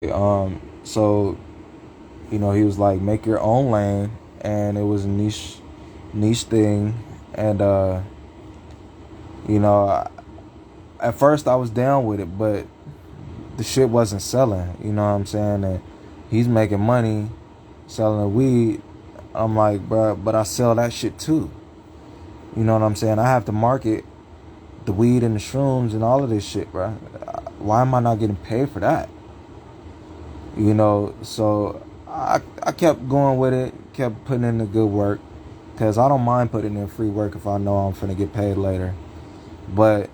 So he was like, make your own lane, and it was a niche thing, and you know, I- at first I was down with it, but the shit wasn't selling. You know what I'm saying? And he's making money selling the weed. I'm like, bruh, but I sell that shit too. You know what I'm saying? I have to market the weed and the shrooms and all of this shit, bruh. Why am I not getting paid for that? So I kept going with it, kept putting in the good work, because I don't mind putting in free work if I know I'm finna get paid later. But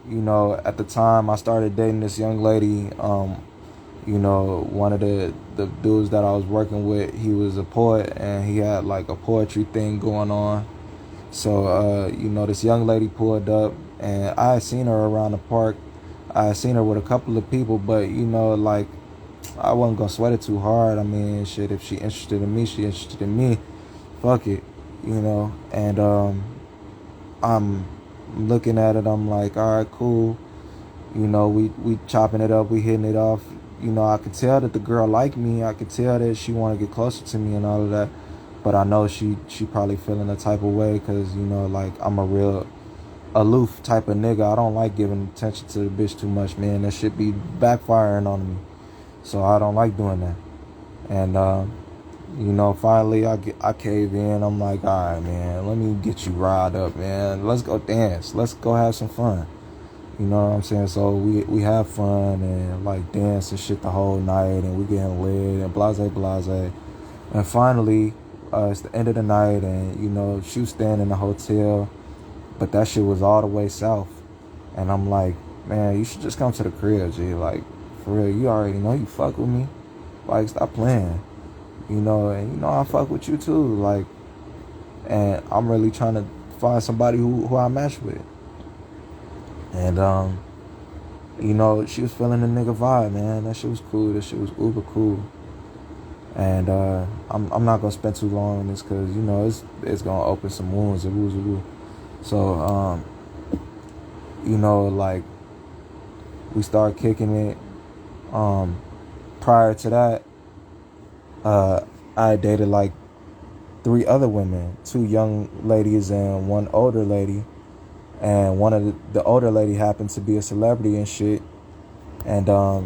at the time I started dating this young lady. One of the dudes that I was working with, he was a poet, and he had like a poetry thing going on. So this young lady pulled up, and I had seen her around the park. I had seen her with a couple of people, but like, I wasn't gonna sweat it too hard. I mean, shit, if she interested in me, she interested in me. Fuck it, And I'm looking at it. I'm like, all right, cool. We chopping it up. We hitting it off. I could tell that the girl liked me. I could tell that she wanted to get closer to me and all of that. But I know she probably feeling a type of way because like, I'm a real aloof type of nigga. I don't like giving attention to the bitch too much, man. That shit be backfiring on me. So I don't like doing that. And finally I cave in. I'm like, all right, man, let me get you riled up, man. Let's go dance. Let's go have some fun. You know what I'm saying? So we have fun and like dance and shit the whole night, and we getting lit and blase blase. And finally, it's the end of the night, and she was staying in the hotel, but that shit was all the way south. And I'm like, man, you should just come to the crib, G. Like, for real, you already know you fuck with me. Like, stop playing. And I fuck with you too. Like, and I'm really trying to find somebody who I match with. And she was feeling the nigga vibe, man. That shit was cool. That shit was uber cool. And I'm not gonna spend too long on this because it's gonna open some wounds. So like, we started kicking it. Prior to that, I dated like three other women, two young ladies and one older lady. And one of the older lady happened to be a celebrity and shit. And I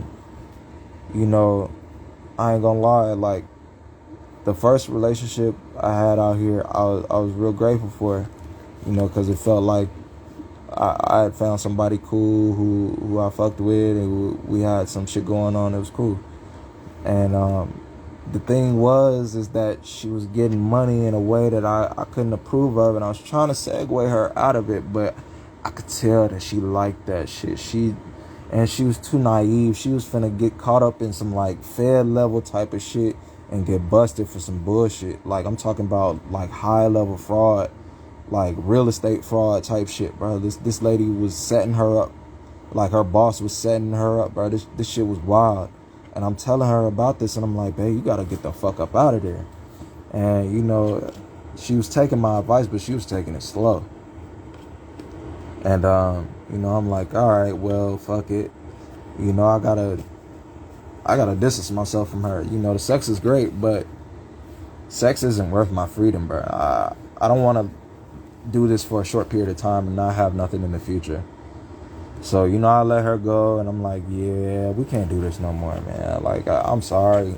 ain't gonna lie, like, the first relationship I had out here, I was real grateful for, because it felt like I had found somebody cool who I fucked with, and we had some shit going on. It was cool. And the thing is that she was getting money in a way that I couldn't approve of, and I was trying to segue her out of it, but I could tell that she liked that shit. She was too naive. She was finna get caught up in some like Fed level type of shit and get busted for some bullshit. Like, I'm talking about like high level fraud, like real estate fraud type shit, bro. This lady was setting her up, like her boss was setting her up, bro. This shit was wild. And I'm telling her about this, and I'm like, babe, you gotta get the fuck up out of there. And she was taking my advice, but she was taking it slow. And I'm like, all right, well, fuck it. I gotta distance myself from her. The sex is great, but sex isn't worth my freedom, bro. I don't want to do this for a short period of time and not have nothing in the future. So I let her go, and I'm like, yeah, we can't do this no more, man. Like, I'm sorry.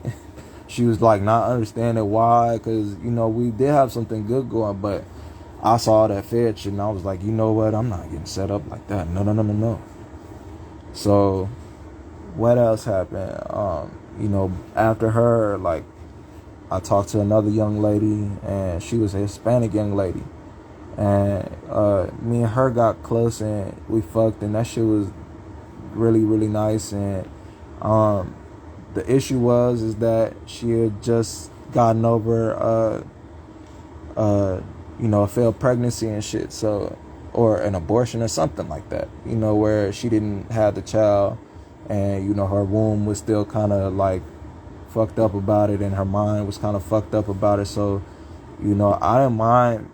She was like not understanding why, because we did have something good going, but I saw that Fed shit, and I was like, you know what? I'm not getting set up like that. No, no, no, no, no. So what else happened? After her, like, I talked to another young lady, and she was a Hispanic young lady, and me and her got close, and we fucked, and that shit was really, really nice. And the issue is that she had just gotten over a failed pregnancy and shit, so, or an abortion or something like that, where she didn't have the child, and her womb was still kind of like fucked up about it, and her mind was kind of fucked up about it. So I didn't mind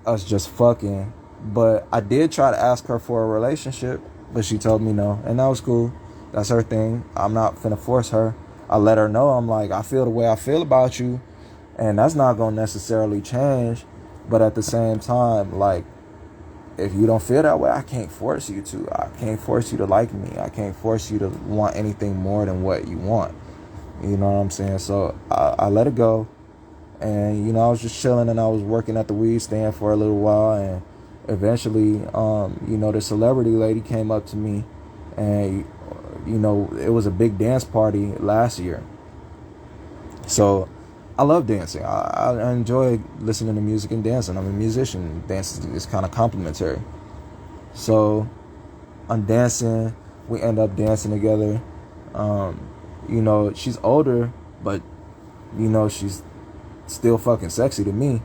us just fucking, but I did try to ask her for a relationship, but she told me no, and that was cool. That's her thing. I'm not finna force her. I let her know, I'm like, I feel the way I feel about you, and that's not gonna necessarily change. But at the same time, like, if you don't feel that way, I can't force you to. I can't force you to like me. I can't force you to want anything more than what you want. You know what I'm saying? So I let it go. And, you know, I was just chilling, and I was working at the weed stand for a little while. And eventually, you know, the celebrity lady came up to me. And, you know, it was a big dance party last year. So I love dancing. I enjoy listening to music and dancing. I'm a musician. Dance is kind of complimentary. So I'm dancing. We end up dancing together. You know, she's older, but, you know, she's still fucking sexy to me.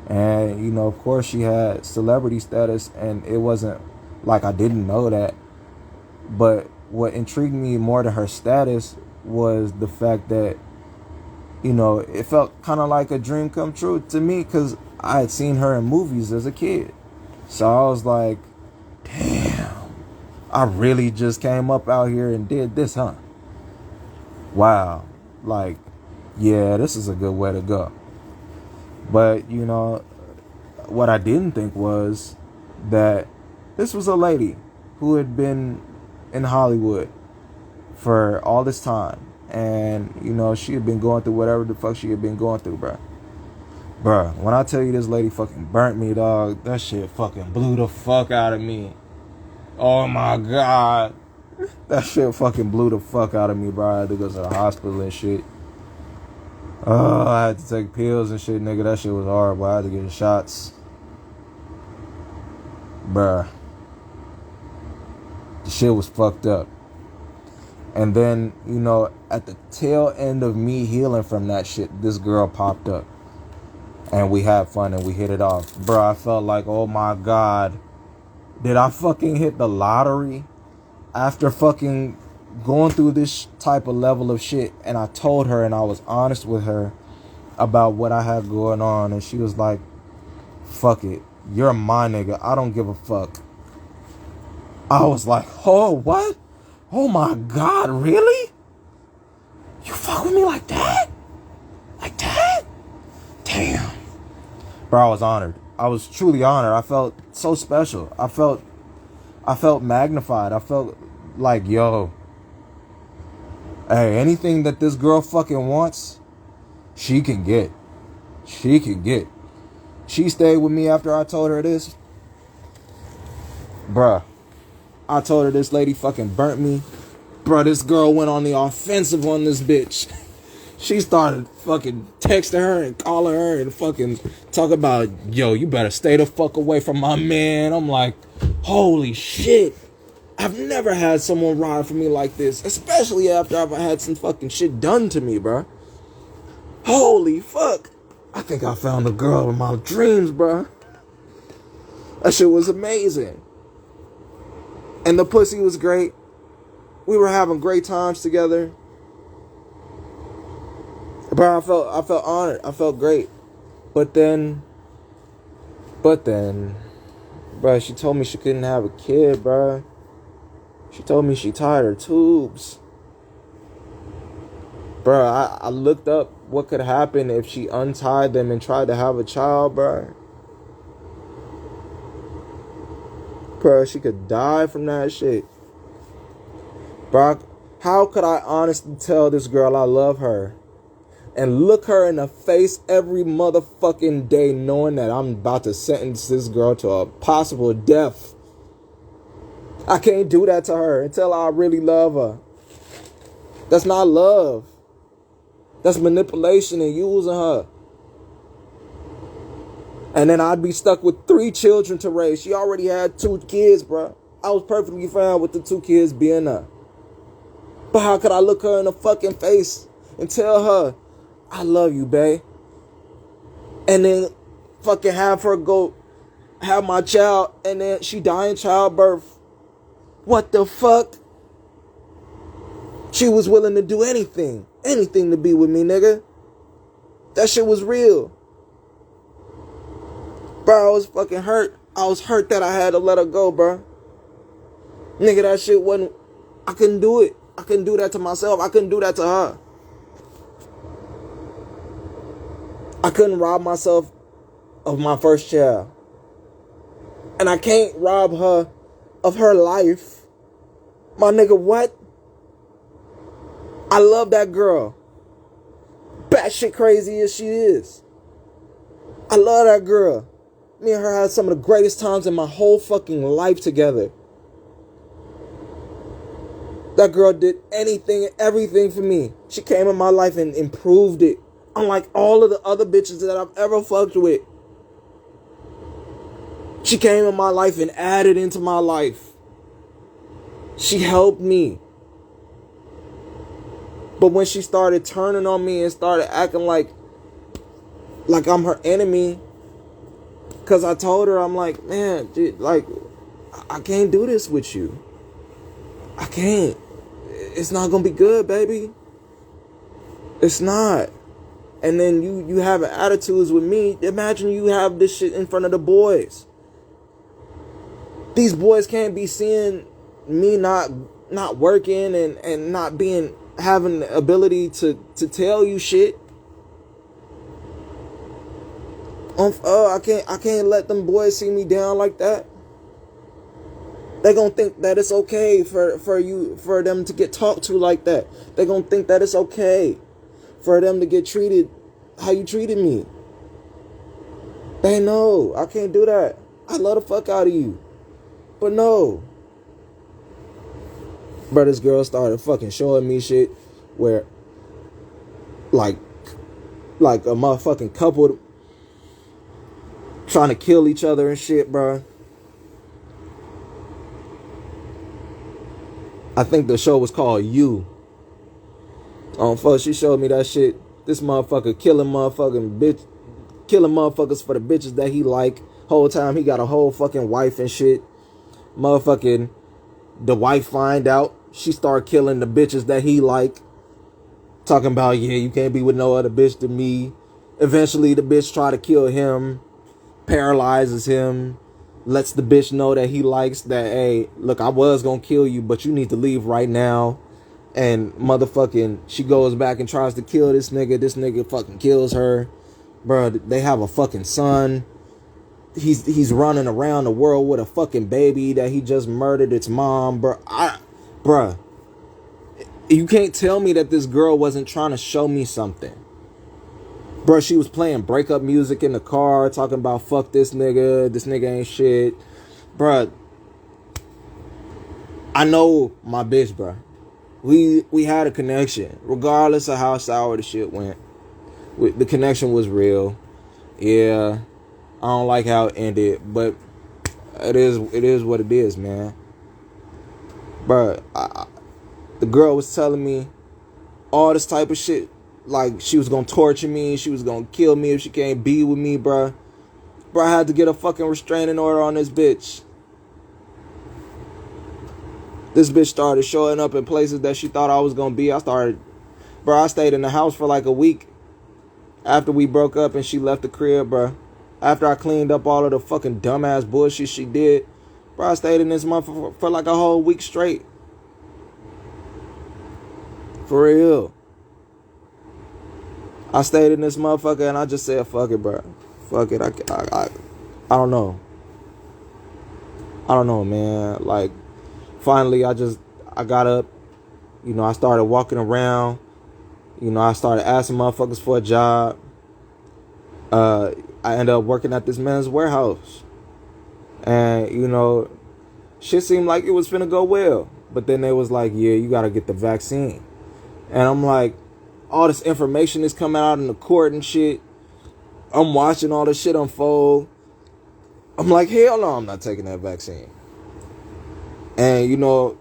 And, you know, of course she had celebrity status, and it wasn't like I didn't know that. But what intrigued me more than her status was the fact that, you know, it felt kind of like a dream come true to me, because I had seen her in movies as a kid. So I was like, damn, I really just came up out here and did this, huh? Wow. Like, yeah, this is a good way to go. But, you know, what I didn't think was that this was a lady who had been in Hollywood for all this time. And, you know, she had been going through whatever the fuck she had been going through, bruh. Bruh, when I tell you this lady fucking burnt me, dog, that shit fucking blew the fuck out of me. Oh my God. That shit fucking blew the fuck out of me, bro. I had to go to the hospital and shit. Oh, I had to take pills and shit, nigga. That shit was horrible. I had to get shots. Bruh. The shit was fucked up. And then, you know, at the tail end of me healing from that shit, this girl popped up. And we had fun and we hit it off. Bruh, I felt like, oh my God. Did I fucking hit the lottery? After fucking going through this type of level of shit. And I told her, and I was honest with her about what I had going on. And she was like, fuck it. You're my nigga. I don't give a fuck. I was like, oh, what? Oh my God, really? You fuck with me like that? Like that? Damn. Bro, I was honored. I was truly honored. I felt so special. I felt magnified. I felt like, yo, hey, anything that this girl fucking wants, she can get. She can get. She stayed with me after I told her this. Bruh, I told her this lady fucking burnt me. Bruh, this girl went on the offensive on this bitch. She started fucking texting her and calling her and fucking talk about, yo, you better stay the fuck away from my man. I'm like, holy shit. I've never had someone ride for me like this, especially after I've had some fucking shit done to me, bro. Holy fuck. I think I found the girl in my dreams, bro. That shit was amazing. And the pussy was great. We were having great times together. Bro, I felt honored. I felt great. But then, bro, she told me she couldn't have a kid, bro. She told me she tied her tubes. Bro, I looked up what could happen if she untied them and tried to have a child, bro. Bro, she could die from that shit. Bro, how could I honestly tell this girl I love her and look her in the face every motherfucking day knowing that I'm about to sentence this girl to a possible death? I can't do that to her until I really love her. That's not love. That's manipulation and using her. And then I'd be stuck with 3 children to raise. She already had 2 kids, bro. I was perfectly fine with the 2 kids being there. But how could I look her in the fucking face and tell her, I love you, babe, and then fucking have her go have my child and then she die in childbirth? What the fuck? She was willing to do anything to be with me, nigga. That shit was real. Bro, I was fucking hurt. I was hurt that I had to let her go, bro. Nigga, that shit wasn't, I couldn't do it. I couldn't do that to myself. I couldn't do that to her. I couldn't rob myself of my first child. And I can't rob her of her life. My nigga, what? I love that girl. Batshit crazy as she is. I love that girl. Me and her had some of the greatest times in my whole fucking life together. That girl did anything and everything for me. She came in my life and improved it. Unlike all of the other bitches that I've ever fucked with. She came in my life and added into my life. She helped me. But when she started turning on me and started acting like I'm her enemy, because I told her, I'm like, man, dude, like, I can't do this with you. I can't. It's not going to be good, baby. It's not. And then you have attitudes with me. Imagine you have this shit in front of the boys. These boys can't be seeing me not working and not having the ability to tell you shit. I can't let them boys see me down like that. They're gonna think that it's okay for them to get talked to like that. They're gonna think that it's okay for them to get treated how you treated me. They know I can't do that. I love the fuck out of you. But no. Bro, this girl started fucking showing me shit where like a motherfucking couple trying to kill each other and shit, bro. I think the show was called You. Fuck, she showed me that shit. This motherfucker killing motherfuckers for the bitches that he like. Whole time he got a whole fucking wife and shit. Motherfucking the wife find out. She start killing the bitches that he like. Talking about, yeah, you can't be with no other bitch than me. Eventually the bitch try to kill him. Paralyzes him. Lets the bitch know that he likes that, hey, look, I was gonna kill you, but you need to leave right now. And motherfucking, she goes back and tries to kill this nigga. This nigga fucking kills her. Bruh, they have a fucking son. He's running around the world with a fucking baby that he just murdered its mom. Bruh, you can't tell me that this girl wasn't trying to show me something. Bro, she was playing breakup music in the car, talking about fuck this nigga ain't shit. Bro, I know my bitch, bro. We had a connection, regardless of how sour the shit went. The connection was real. Yeah, I don't like how it ended, but it is what it is, man. Bro, the girl was telling me all this type of shit. Like, she was gonna torture me. She was gonna kill me if she can't be with me, bruh. Bruh, I had to get a fucking restraining order on this bitch. This bitch started showing up in places that she thought I was gonna be. I stayed in the house for like a week after we broke up and she left the crib, bruh. After I cleaned up all of the fucking dumbass bullshit she did, bruh, I stayed in this month for like a whole week straight. For real. I stayed in this motherfucker and I just said, fuck it, bro. Fuck it. I don't know. I don't know, man. Like, finally, I got up. You know, I started walking around. You know, I started asking motherfuckers for a job. I ended up working at this men's warehouse. And, you know, shit seemed like it was finna go well. But then they was like, yeah, you gotta get the vaccine. And I'm like, all this information is coming out in the court and shit. I'm watching all this shit unfold. I'm like, hell no, I'm not taking that vaccine. And, you know,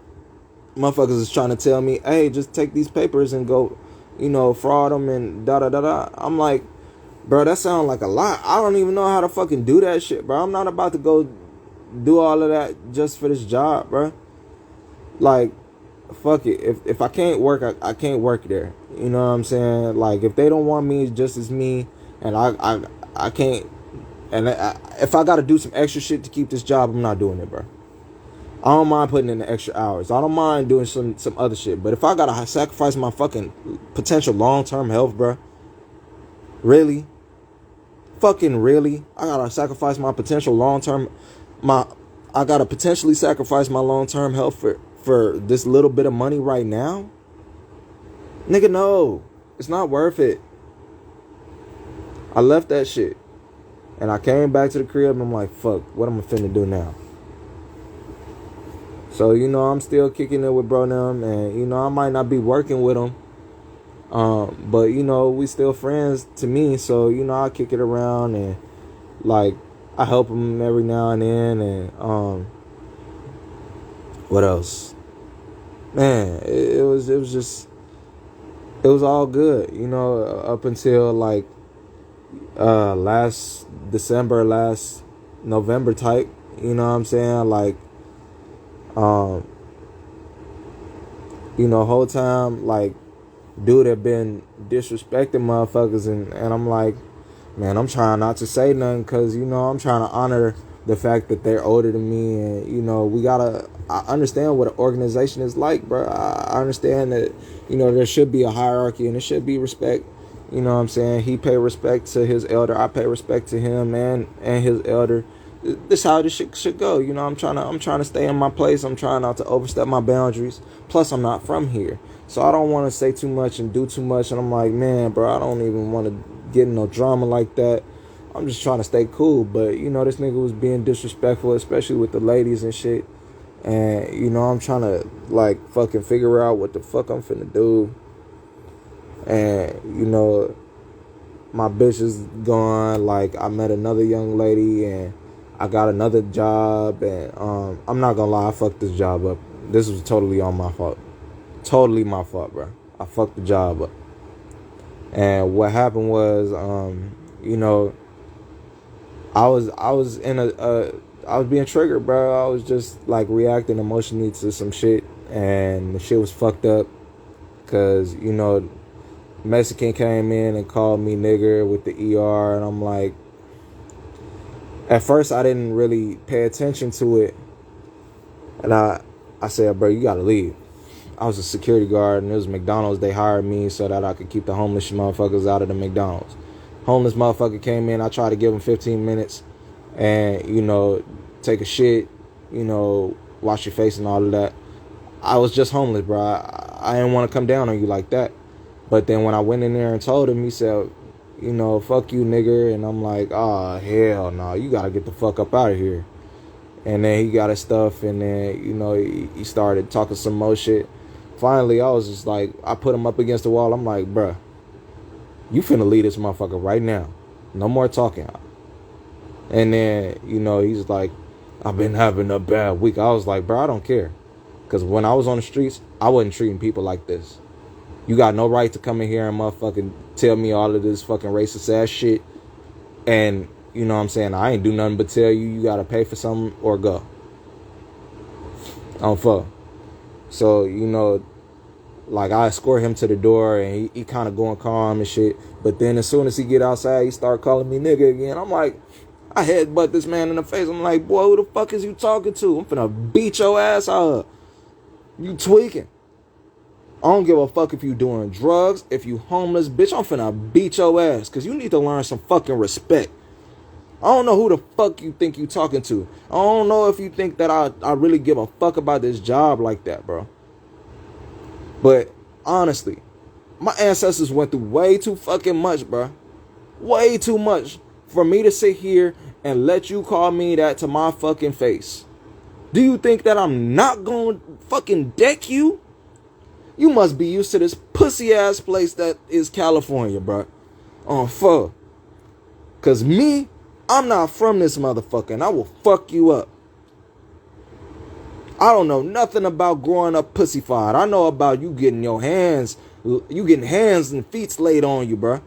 motherfuckers is trying to tell me, hey, just take these papers and go, you know, fraud them and da-da-da-da. I'm like, bro, that sounds like a lot. I don't even know how to fucking do that shit, bro. I'm not about to go do all of that just for this job, bro. Like, fuck it. If I can't work, I can't work there. You know what I'm saying? Like, if they don't want me just as me, and I can't, and if I got to do some extra shit to keep this job, I'm not doing it, bro. I don't mind putting in the extra hours. I don't mind doing some other shit. But if I got to sacrifice my fucking potential long-term health, bro, really? Fucking really? I gotta sacrifice my potential long term. My I gotta potentially sacrifice my long term health for this little bit of money right now? Nigga, no. It's not worth it. I left that shit. And I came back to the crib and I'm like, fuck, what am I finna do now? So, I'm still kicking it with bro them, and, I might not be working with them. But, we still friends to me. So, I kick it around and, like, I help them every now and then. And, what else? Man, it was all good, up until, like, last December, last November type, you know what I'm saying? Like, whole time, like, dude had been disrespecting motherfuckers, and I'm like, man, I'm trying not to say nothing, because, I'm trying to honor the fact that they're older than me, and, I understand what an organization is like, bro. I understand that, there should be a hierarchy, and there should be respect. You know what I'm saying? He pay respect to his elder. I pay respect to him and his elder. This is how this shit should go. I'm trying to stay in my place. I'm trying not to overstep my boundaries. Plus, I'm not from here, so I don't want to say too much and do too much. And I'm like, man, bro, I don't even want to get in no drama like that. I'm just trying to stay cool. But this nigga was being disrespectful, especially with the ladies and shit. And I'm trying to like fucking figure out what the fuck I'm finna do. And my bitch is gone. Like, I met another young lady and I got another job, and I'm not gonna lie, I fucked this job up. This was totally on my fault. Totally my fault, bro. I fucked the job up. And what happened was, I was in I was being triggered, bro. I was just like reacting emotionally to some shit, and the shit was fucked up. Cause Mexican came in and called me nigger with the ER, and I'm like, at first I didn't really pay attention to it, and I said, bro, you gotta leave. I was a security guard, and it was McDonald's. They hired me so that I could keep the homeless motherfuckers out of the McDonald's. Homeless motherfucker came in. I tried to give him 15 minutes and, take a shit, wash your face and all of that. I was just homeless, bro. I didn't want to come down on you like that. But then when I went in there and told him, he said, fuck you, nigger. And I'm like, oh, hell no. You got to get the fuck up out of here. And then he got his stuff, and then, he started talking some more shit. Finally, I was just like, I put him up against the wall. I'm like, bruh, you finna leave this motherfucker right now. No more talking. And then, he's like, I've been having a bad week. I was like, bro, I don't care. Because when I was on the streets, I wasn't treating people like this. You got no right to come in here and motherfucking tell me all of this fucking racist ass shit. And, you know what I'm saying, I ain't do nothing but tell you got to pay for something or go. On fuck. So, like, I escort him to the door, and he kind of going calm and shit. But then as soon as he get outside, he start calling me nigga again. I'm like, I headbutt this man in the face. I'm like, boy, who the fuck is you talking to? I'm finna beat your ass out. You tweaking. I don't give a fuck if you doing drugs, if you homeless, bitch, I'm finna beat your ass. Because you need to learn some fucking respect. I don't know who the fuck you think you talking to. I don't know if you think that I really give a fuck about this job like that, bro. But honestly, my ancestors went through way too fucking much, bro. Way too much for me to sit here and let you call me that to my fucking face. Do you think that I'm not gonna fucking deck you? You must be used to this pussy ass place that is California, bro. On fuck. Cause me, I'm not from this motherfucker, and I will fuck you up. I don't know nothing about growing up pussyfied. I know about you getting hands and feet laid on you, bro.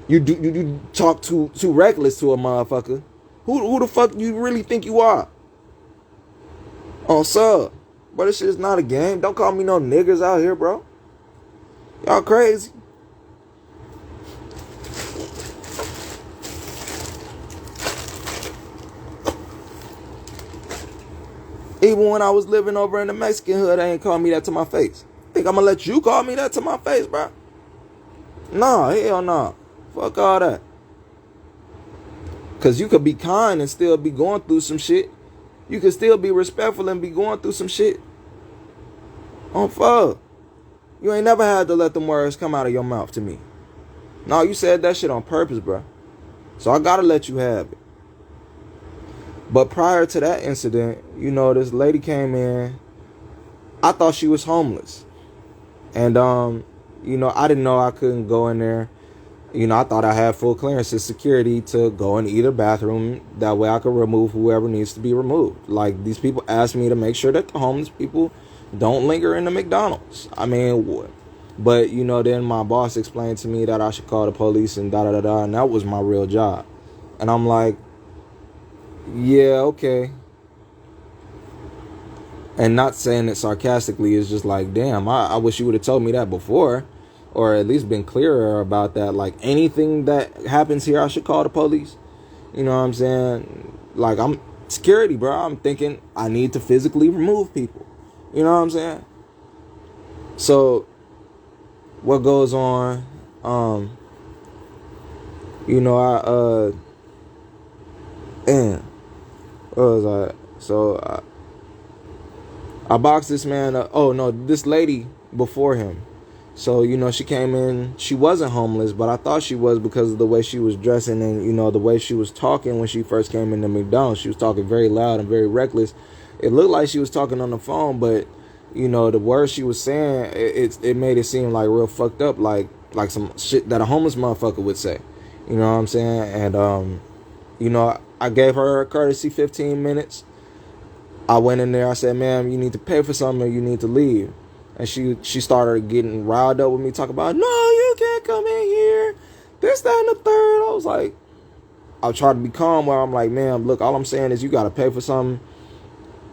You talk too reckless to a motherfucker. Who the fuck you really think you are? On sub. But this shit is not a game. Don't call me no niggas out here, bro. Y'all crazy. Even when I was living over in the Mexican hood, they ain't call me that to my face. Think I'm gonna let you call me that to my face, bro? Nah, hell nah. Fuck all that. Because you could be kind and still be going through some shit. You could still be respectful and be going through some shit. On fuck. You ain't never had to let them words come out of your mouth to me. No, you said that shit on purpose, bro. So I gotta let you have it. But prior to that incident, you know, this lady came in. I thought she was homeless. And, you know, I didn't know I couldn't go in there. You know, I thought I had full clearance and security to go in either bathroom. That way I could remove whoever needs to be removed. Like, these people asked me to make sure that the homeless people don't linger in the McDonald's. I mean, but, you know, then my boss explained to me that I should call the police and da-da-da-da. And that was my real job. And I'm like, yeah, okay. And not saying it sarcastically, it's just like, damn, I wish you would have told me that before. Or at least been clearer about that. Like, anything that happens here, I should call the police. You know what I'm saying? Like, I'm security, bro. I'm thinking I need to physically remove people. You know what I'm saying? So, what goes on? You know, and what was I? So, I boxed this man up. Oh, no, this lady before him. So, you know, she came in. She wasn't homeless, but I thought she was because of the way she was dressing and, you know, the way she was talking when she first came into McDonald's. She was talking very loud and very reckless. It looked like she was talking on the phone, but, you know, the words she was saying, it made it seem like real fucked up, like some shit that a homeless motherfucker would say. You know what I'm saying? And, you know, I gave her a courtesy 15 minutes. I went in there. I said, ma'am, you need to pay for something or you need to leave. And she started getting riled up with me, talking about, no, you can't come in here. This, that, and the third. I was like, I tried to be calm where I'm like, ma'am, look, all I'm saying is you got to pay for something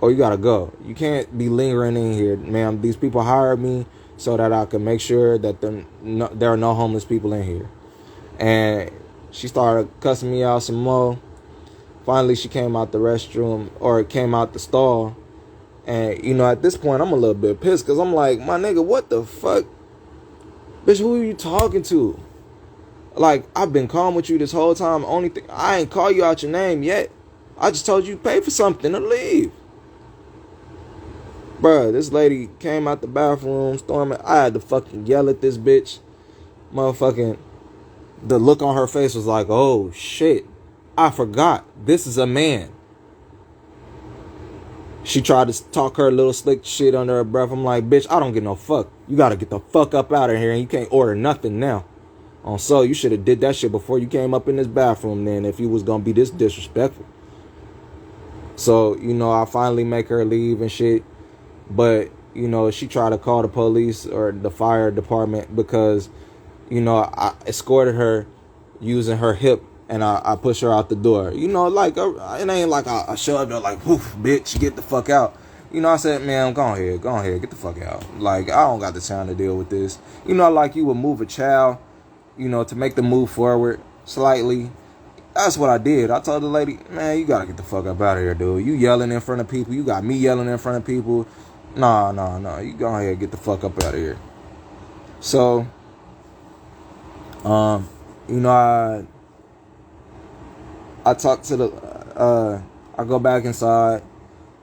or you got to go. You can't be lingering in here, ma'am. These people hired me so that I can make sure that there are no homeless people in here. And she started cussing me out some more. Finally, she came out the restroom or came out the stall. And, you know, at this point, I'm a little bit pissed because I'm like, my nigga, what the fuck? Bitch, who are you talking to? Like, I've been calm with you this whole time. Only thing, I ain't call you out your name yet. I just told you to pay for something to leave. Bruh, this lady came out the bathroom storming. I had to fucking yell at this bitch. Motherfucking, the look on her face was like, oh, shit. I forgot. This is a man. She tried to talk her little slick shit under her breath. I'm like, bitch, I don't give no fuck. You got to get the fuck up out of here and you can't order nothing now. So you should have did that shit before you came up in this bathroom then if you was going to be this disrespectful. So, you know, I finally make her leave and shit. But, you know, she tried to call the police or the fire department because, you know, I escorted her using her hip. And I push her out the door. You know, like, it ain't like I shoved her like, woof, bitch, get the fuck out. You know, I said, man, go ahead, get the fuck out. Like, I don't got the time to deal with this. You know, like you would move a child, you know, to make them move forward slightly. That's what I did. I told the lady, man, you got to get the fuck up out of here, dude. You yelling in front of people. You got me yelling in front of people. No. You go ahead and get the fuck up out of here. So, you know, I talked to I go back inside,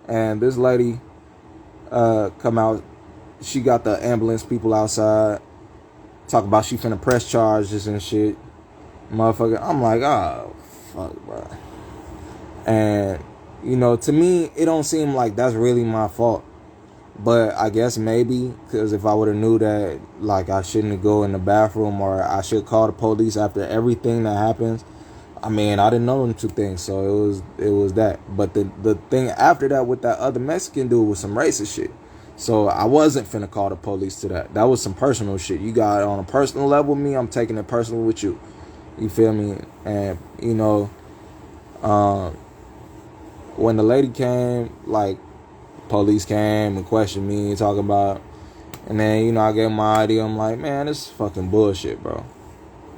and this lady come out. She got the ambulance people outside. Talk about she finna press charges and shit. Motherfucker, I'm like, oh, fuck, bro. And, you know, to me, it don't seem like that's really my fault. But I guess maybe, because if I would have knew that, like, I shouldn't go in the bathroom or I should call the police after everything that happens, I mean, I didn't know them two things, so it was that. But the thing after that with that other Mexican dude was some racist shit. So I wasn't finna call the police to that. That was some personal shit. You got it on a personal level with me, I'm taking it personal with you. You feel me? And, you know, when the lady came, like, police came and questioned me, talking about, and then, you know, I gave my ID. I'm like, man, this is fucking bullshit, bro.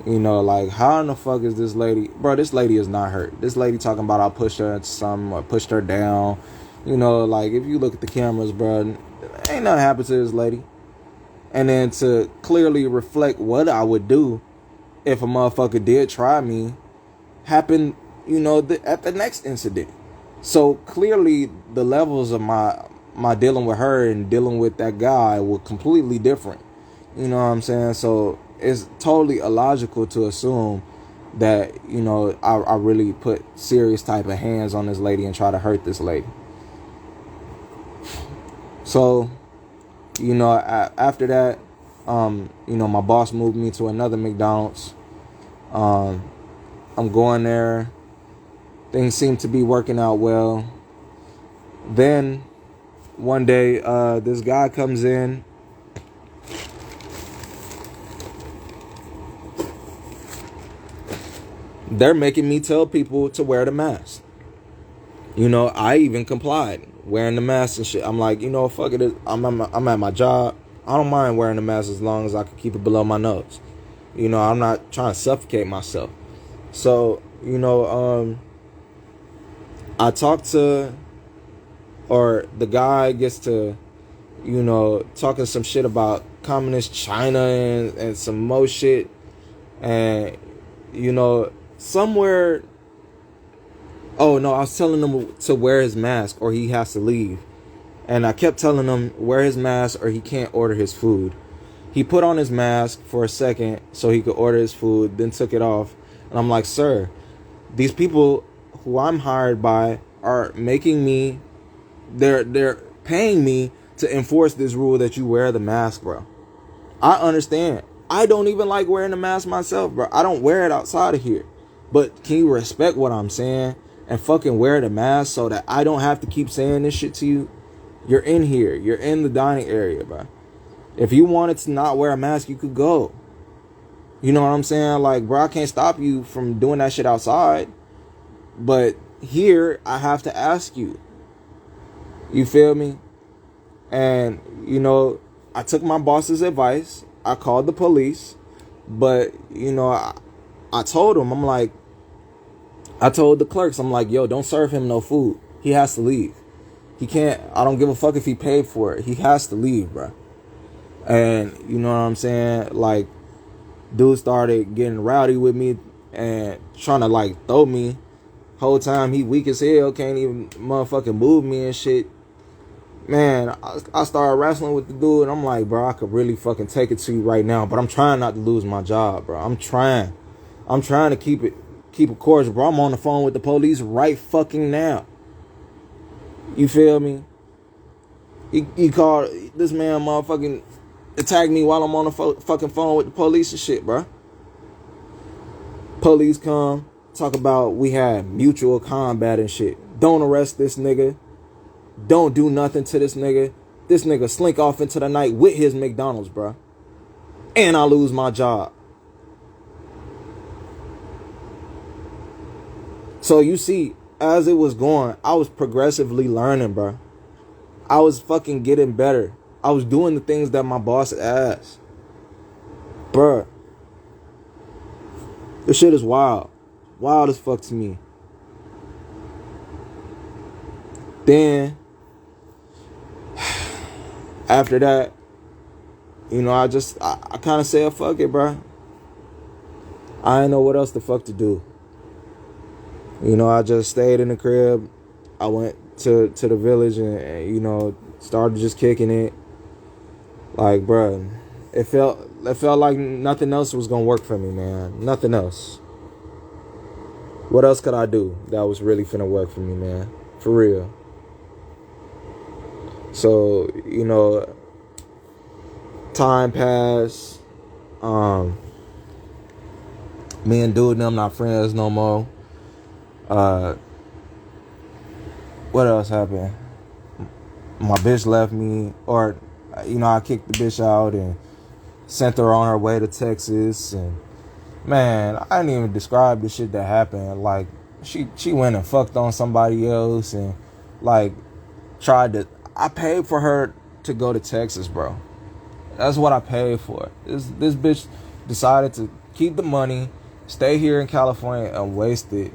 You know, like, how in the fuck is this lady? Bro, this lady is not hurt. This lady talking about I pushed her into something or pushed her down. You know, like, if you look at the cameras, bro, ain't nothing happened to this lady. And then to clearly reflect what I would do if a motherfucker did try me happened at the next incident. So clearly, the levels of my dealing with her and dealing with that guy were completely different. You know what I'm saying? So it's totally illogical to assume that I really put serious type of hands on this lady and try to hurt this lady. So after that, my boss moved me to another McDonald's. I'm going there. Things seem to be working out well. Then one day, this guy comes in. They're making me tell people to wear the mask. I even complied, wearing the mask and shit. I'm like, fuck it. I'm at my job. I don't mind wearing the mask as long as I can keep it below my nose. I'm not trying to suffocate myself. So, I talk to, or the guy gets to, talking some shit about communist China and some more shit. And, somewhere, oh no, I was telling him to wear his mask or he has to leave. And I kept telling him, wear his mask or he can't order his food. He put on his mask for a second so he could order his food, then took it off. And I'm like, sir, these people who I'm hired by are making me, they're paying me to enforce this rule that you wear the mask, bro. I understand. I don't even like wearing the mask myself, bro. I don't wear it outside of here. But can you respect what I'm saying and fucking wear the mask so that I don't have to keep saying this shit to you? You're in here. You're in the dining area, bro. If you wanted to not wear a mask, you could go. You know what I'm saying? Like, bro, I can't stop you from doing that shit outside. But here, I have to ask you. You feel me? And, I took my boss's advice. I called the police. But, I told him, I told the clerks, I'm like, yo, don't serve him no food. He has to leave. He can't, I don't give a fuck if he paid for it. He has to leave, bro. And, you know what I'm saying? Like, dude started getting rowdy with me and trying to, like, throw me. Whole time he weak as hell, can't even motherfucking move me and shit. Man, I started wrestling with the dude, and I'm like, bro, I could really fucking take it to you right now, but I'm trying not to lose my job, bro. I'm trying to keep it cordial, bro. I'm on the phone with the police right fucking now. You feel me? He called this man motherfucking attacked me while I'm on the fucking phone with the police and shit, bro. Police come, talk about we had mutual combat and shit. Don't arrest this nigga. Don't do nothing to this nigga. This nigga slink off into the night with his McDonald's, bro. And I lose my job. So you see, as it was going, I was progressively learning, bro. I was fucking getting better. I was doing the things that my boss asked. Bruh. This shit is wild. Wild as fuck to me. Then, after that, I kind of said, fuck it, bro. I didn't know what else the fuck to do. I just stayed in the crib. I went to the village and started just kicking it. Like, bro, it felt like nothing else was gonna work for me, man. Nothing else. What else could I do that was really finna work for me, man? For real. So, time passed. Me and dude and them not friends no more. What else happened? My bitch left me, or I kicked the bitch out and sent her on her way to Texas. And man, I didn't even describe the shit that happened. Like, she went and fucked on somebody else and like I paid for her to go to Texas, bro. That's what I paid for. This bitch decided to keep the money, stay here in California and waste it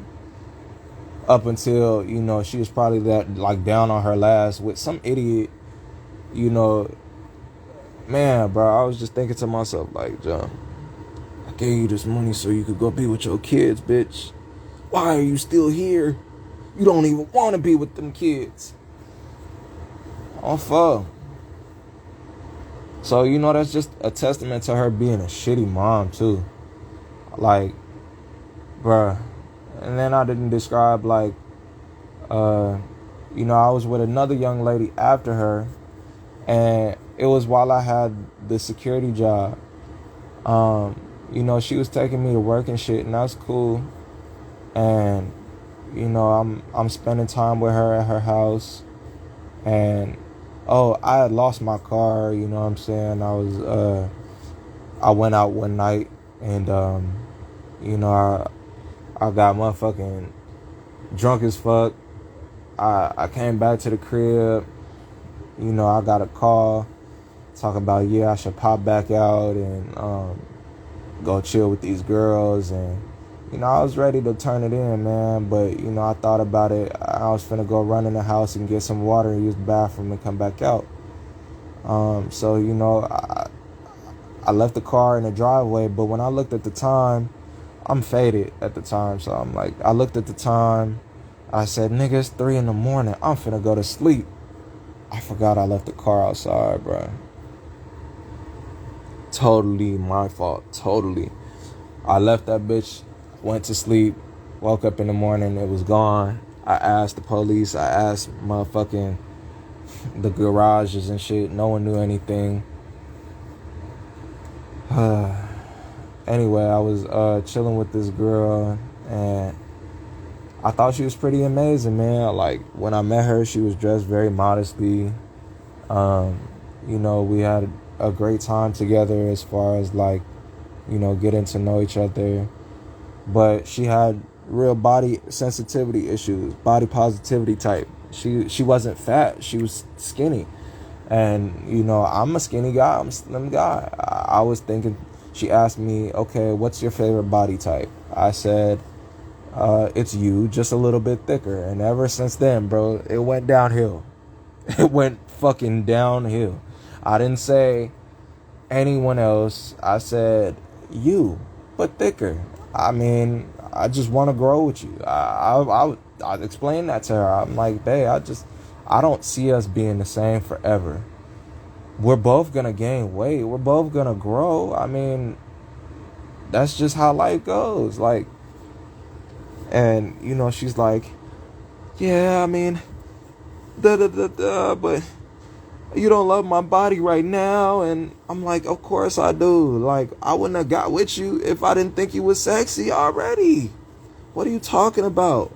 up until, she was probably that like down on her last with some idiot, man, bro. I was just thinking to myself, like, John, I gave you this money so you could go be with your kids, bitch. Why are you still here? You don't even want to be with them kids. Oh, fuck. So, that's just a testament to her being a shitty mom, too. Like, bruh. And then I didn't describe, like, I was with another young lady after her, and it was while I had the security job. She was taking me to work and shit, and that's cool. And, I'm spending time with her at her house. And, I had lost my car, you know what I'm saying? I went out one night, and, I got motherfucking drunk as fuck. I came back to the crib. I got a call talking about, I should pop back out and go chill with these girls. And, I was ready to turn it in, man. But, I thought about it. I was finna go run in the house and get some water and use the bathroom and come back out. So, I left the car in the driveway. But when I looked at the time, I'm faded at the time. So I'm like, I looked at the time. I said, nigga, it's 3 a.m. I'm finna go to sleep. I forgot I left the car outside, bro. Totally my fault. Totally. I left that bitch, went to sleep, woke up in the morning, it was gone. I asked the police, I asked motherfucking the garages and shit. No one knew anything. Anyway, I was chilling with this girl, and I thought she was pretty amazing, man. Like, when I met her, she was dressed very modestly. We had a great time together as far as, like, getting to know each other. But she had real body sensitivity issues, body positivity type. She wasn't fat. She was skinny. And, I'm a skinny guy. I'm a slim guy. I was thinking, she asked me, okay, what's your favorite body type? I said, it's you, just a little bit thicker. And ever since then, bro, it went downhill. It went fucking downhill. I didn't say anyone else. I said you, but thicker. I mean, I just want to grow with you. I explained that to her. I'm like, babe, I don't see us being the same forever. We're both gonna gain weight. We're both gonna grow. I mean, that's just how life goes. Like, and she's like, yeah, I mean, but you don't love my body right now. And I'm like, of course I do. Like, I wouldn't have got with you if I didn't think you was sexy already. What are you talking about?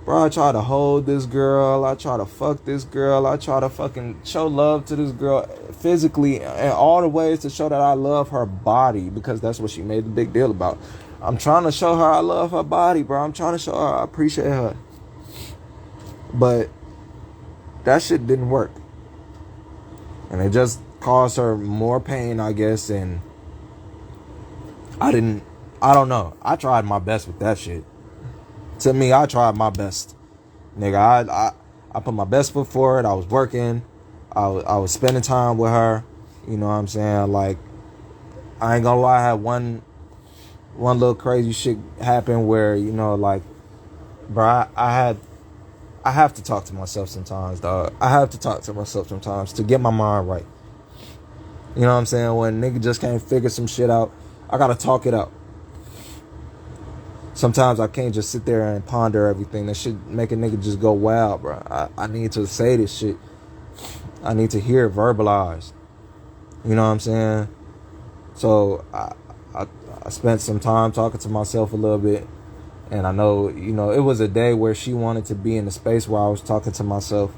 Bro, I try to hold this girl. I try to fuck this girl. I try to fucking show love to this girl physically and all the ways to show that I love her body, because that's what she made the big deal about. I'm trying to show her I love her body, bro. I'm trying to show her I appreciate her. But that shit didn't work. And it just caused her more pain, I guess. And I don't know. I tried my best with that shit. To me, I tried my best. Nigga, I put my best foot forward. I was working. I was spending time with her. You know what I'm saying? Like, I ain't gonna lie, I had one little crazy shit happen where, like, bro, I have to talk to myself sometimes, dog. I have to talk to myself sometimes to get my mind right. You know what I'm saying? When nigga just can't figure some shit out, I gotta talk it out. Sometimes I can't just sit there and ponder everything. That shit make a nigga just go wild, bro. I need to say this shit. I need to hear it verbalized. You know what I'm saying? So I spent some time talking to myself a little bit. And I know, it was a day where she wanted to be in the space where I was talking to myself.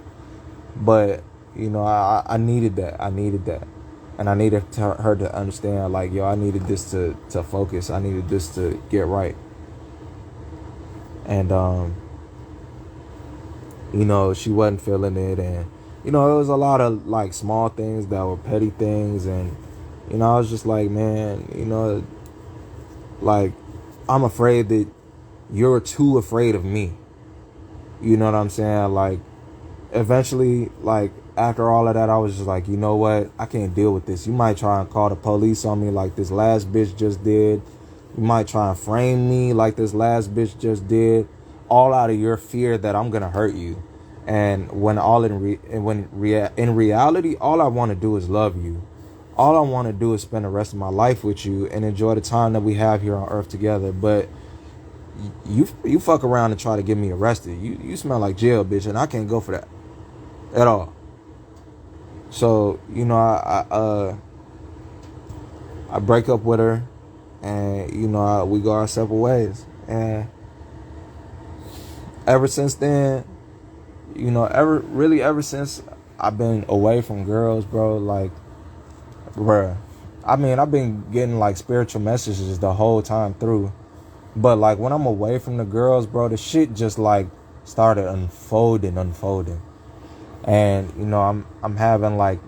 But, I needed that. And I needed her to understand, like, yo, I needed this to focus. I needed this to get right. And, she wasn't feeling it. And, it was a lot of, like, small things that were petty things. And, I was just like, man, like, I'm afraid that you're too afraid of me. You know what I'm saying? Like, eventually, like, after all of that, I was just like, you know what? I can't deal with this. You might try and call the police on me like this last bitch just did. You might try and frame me like this last bitch just did, all out of your fear that I'm gonna hurt you. And when in reality, all I want to do is love you. All I want to do is spend the rest of my life with you and enjoy the time that we have here on Earth together. But you fuck around and try to get me arrested. You smell like jail, bitch, and I can't go for that at all. So I break up with her, and we go our separate ways. And ever since then, ever since I've been away from girls, bro, like, bruh, I mean, I've been getting like spiritual messages the whole time through. But like when I'm away from the girls, bro, the shit just like started unfolding. And I'm having like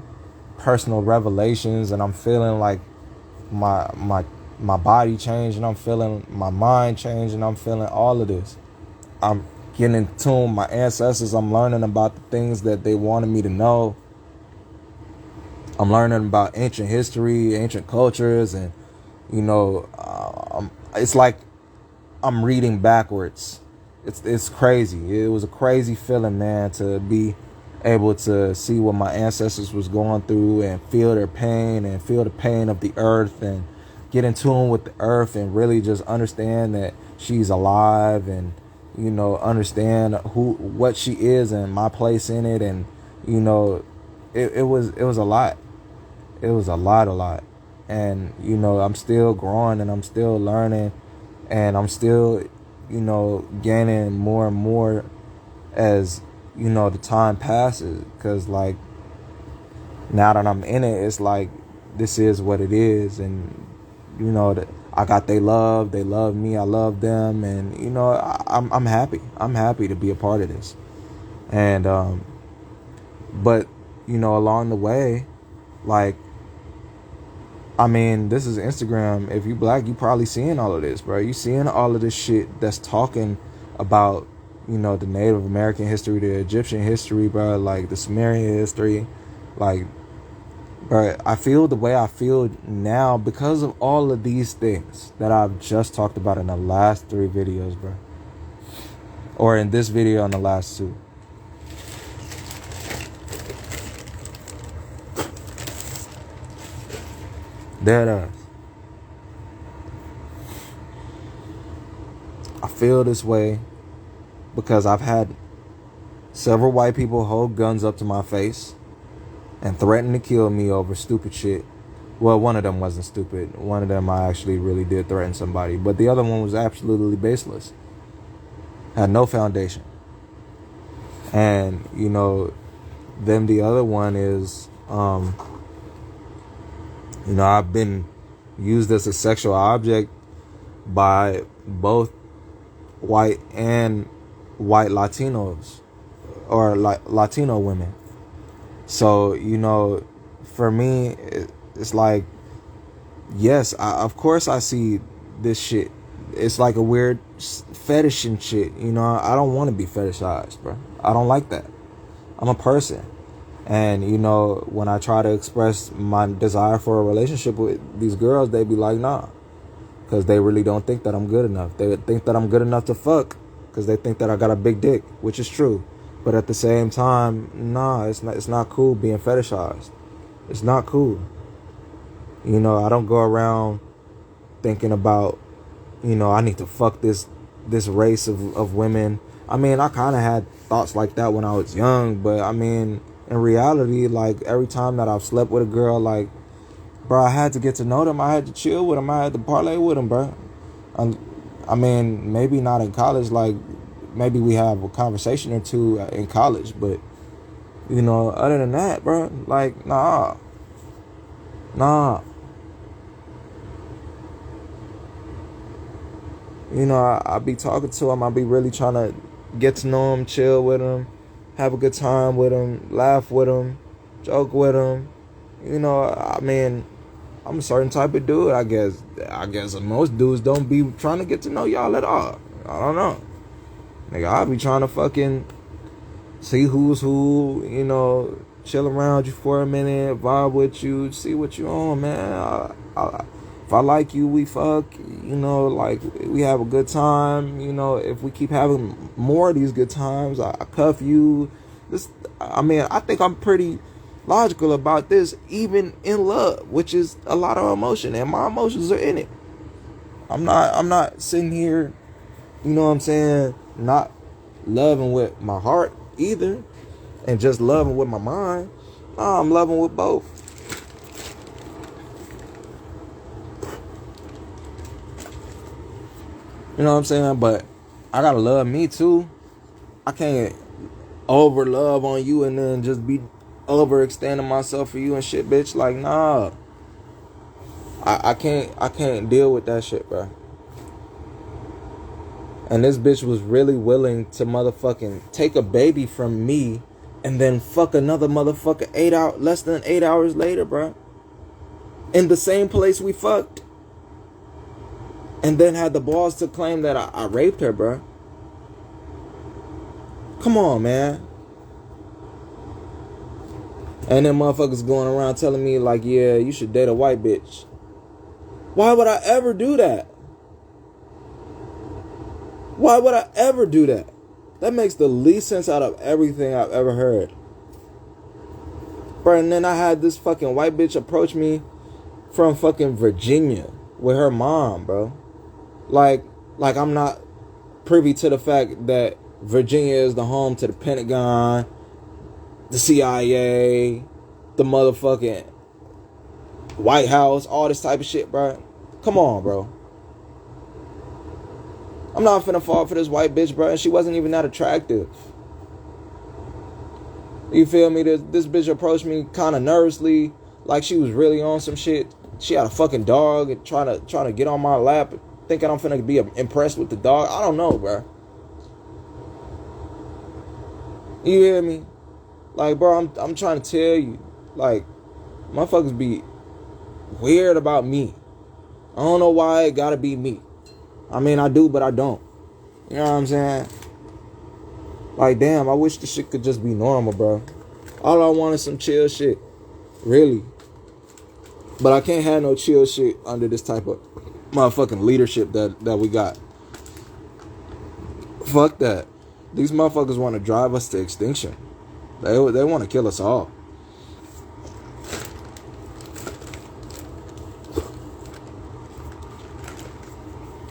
personal revelations, and I'm feeling like my body change, and I'm feeling my mind change, and I'm feeling all of this. I'm getting in tune with my ancestors. I'm learning about the things that they wanted me to know. I'm learning about ancient history, ancient cultures, and it's like I'm reading backwards. It's crazy. It was a crazy feeling, man, to be able to see what my ancestors was going through and feel their pain and feel the pain of the earth and get in tune with the earth and really just understand that she's alive and understand what she is and my place in it. And it was a lot. It was a lot. And I'm still growing, and I'm still learning, and I'm still gaining more and more as the time passes. Because like now that I'm in it, it's like this is what it is. And I got they love me, I love them, and I'm happy to be a part of this. And but along the way, like, I mean, this is Instagram. If you black, you probably seeing all of this, bro. You seeing all of this shit that's talking about the Native American history, the Egyptian history, bro, like the Sumerian history. Like, bro, I feel the way I feel now because of all of these things that I've just talked about in the last 3 videos, bro. Or in this video on the last 2. Dead ass. I feel this way because I've had several white people hold guns up to my face and threaten to kill me over stupid shit. Well, one of them wasn't stupid. One of them I actually really did threaten somebody. But the other one was absolutely baseless. Had no foundation. And, then the other one is, I've been used as a sexual object by both white and white Latinos or Latino women. So, for me, it's like, yes, of course I see this shit. It's like a weird fetish and shit. I don't want to be fetishized, bro. I don't like that. I'm a person. And, when I try to express my desire for a relationship with these girls, they be like, nah. Because they really don't think that I'm good enough. They think that I'm good enough to fuck. Because they think that I got a big dick, which is true. But at the same time, nah, it's not cool being fetishized. It's not cool. I don't go around thinking about, I need to fuck this race of women. I mean, I kind of had thoughts like that when I was young, but I mean, in reality, like, every time that I've slept with a girl, like, bro, I had to get to know them. I had to chill with them. I had to parlay with them, bro. I mean, maybe not in college. Like, maybe we have a conversation or two in college, but other than that, bro, like, nah. I be talking to them. I be really trying to get to know them, chill with them, have a good time with them, laugh with them, joke with them. I mean, I'm a certain type of dude, I guess. Most dudes don't be trying to get to know y'all at all. I don't know. Nigga, I be trying to fucking see who's who, chill around you for a minute, vibe with you, see what you on, man. If I like you, we fuck, you know, like, we have a good time, you know, if we keep having more of these good times, I cuff you. I think I'm pretty logical about this, even in love, which is a lot of emotion, and my emotions are in it. I'm not sitting here, you know what I'm saying, not loving with my heart either, and just loving with my mind. No, I'm loving with both. You know what I'm saying? But I gotta love me too. I can't over love on you and then just be overextending myself for you and shit, bitch. Like, nah. I can't deal with that shit, bro. And this bitch was really willing to motherfucking take a baby from me and then fuck another motherfucker less than 8 hours later, bro. In the same place we fucked. And then had the balls to claim that I raped her, bro. Come on, man. And then motherfuckers going around telling me, like, yeah, you should date a white bitch. Why would I ever do that? Why would I ever do that? That makes the least sense out of everything I've ever heard. Bro, and then I had this fucking white bitch approach me from fucking Virginia with her mom, bro. Like I'm not privy to the fact that Virginia is the home to the Pentagon, the CIA, the motherfucking White House, all this type of shit, bro. Come on, bro. I'm not finna fall for this white bitch, bro. And she wasn't even that attractive. You feel me? This bitch approached me kind of nervously, like she was really on some shit. She had a fucking dog and trying to get on my lap, thinking I'm finna be impressed with the dog. I don't know, bro. You hear me? Like, bro, I'm trying to tell you, like, motherfuckers be weird about me. I don't know why it gotta be me. I mean, I do, but I don't. You know what I'm saying? Like, damn, I wish this shit could just be normal, bro. All I want is some chill shit. Really. But I can't have no chill shit under this type of motherfucking leadership that we got. Fuck that. These motherfuckers want to drive us to extinction. They want to kill us all.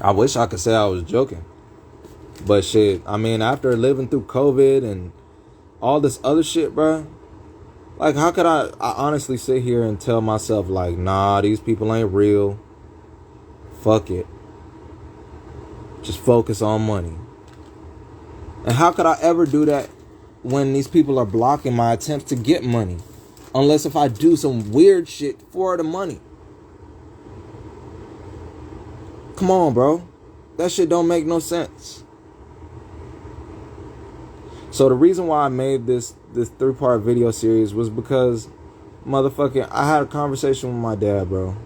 I wish I could say I was joking. But shit, I mean, after living through COVID and all this other shit, bro, like, how could I honestly sit here and tell myself, like, nah, these people ain't real. Fuck it. Just focus on money. And how could I ever do that when these people are blocking my attempts to get money? Unless if I do some weird shit for the money. Come on, bro. That shit don't make no sense. So the reason why I made this 3-part video series was because, motherfucking, I had a conversation with my dad, bro.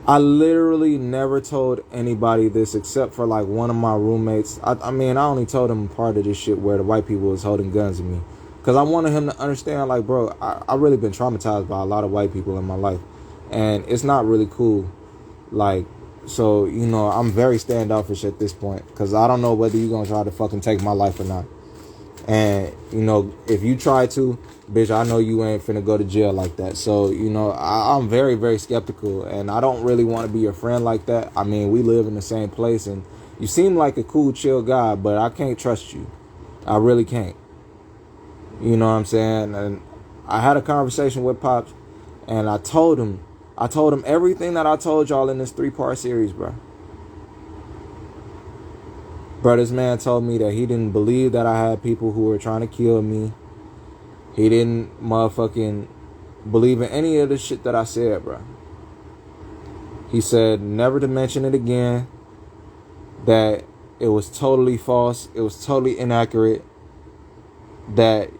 I literally never told anybody this except for, like, one of my roommates. I mean, I only told him part of this shit where the white people was holding guns at me. Because I wanted him to understand, like, bro, I really been traumatized by a lot of white people in my life. And it's not really cool. Like, so, you know, I'm very standoffish at this point. Because I don't know whether you're going to try to fucking take my life or not. And, you know, if you try to, bitch, I know you ain't finna go to jail like that. So, you know, I'm very, very skeptical. And I don't really want to be your friend like that. I mean, we live in the same place. And you seem like a cool, chill guy. But I can't trust you. I really can't. You know what I'm saying? And I had a conversation with Pops. And I told him everything that I told y'all in this 3-part series, bro. Bro, this man told me that he didn't believe that I had people who were trying to kill me. He didn't motherfucking believe in any of the shit that I said, bro. He said never to mention it again. That it was totally false. It was totally inaccurate. That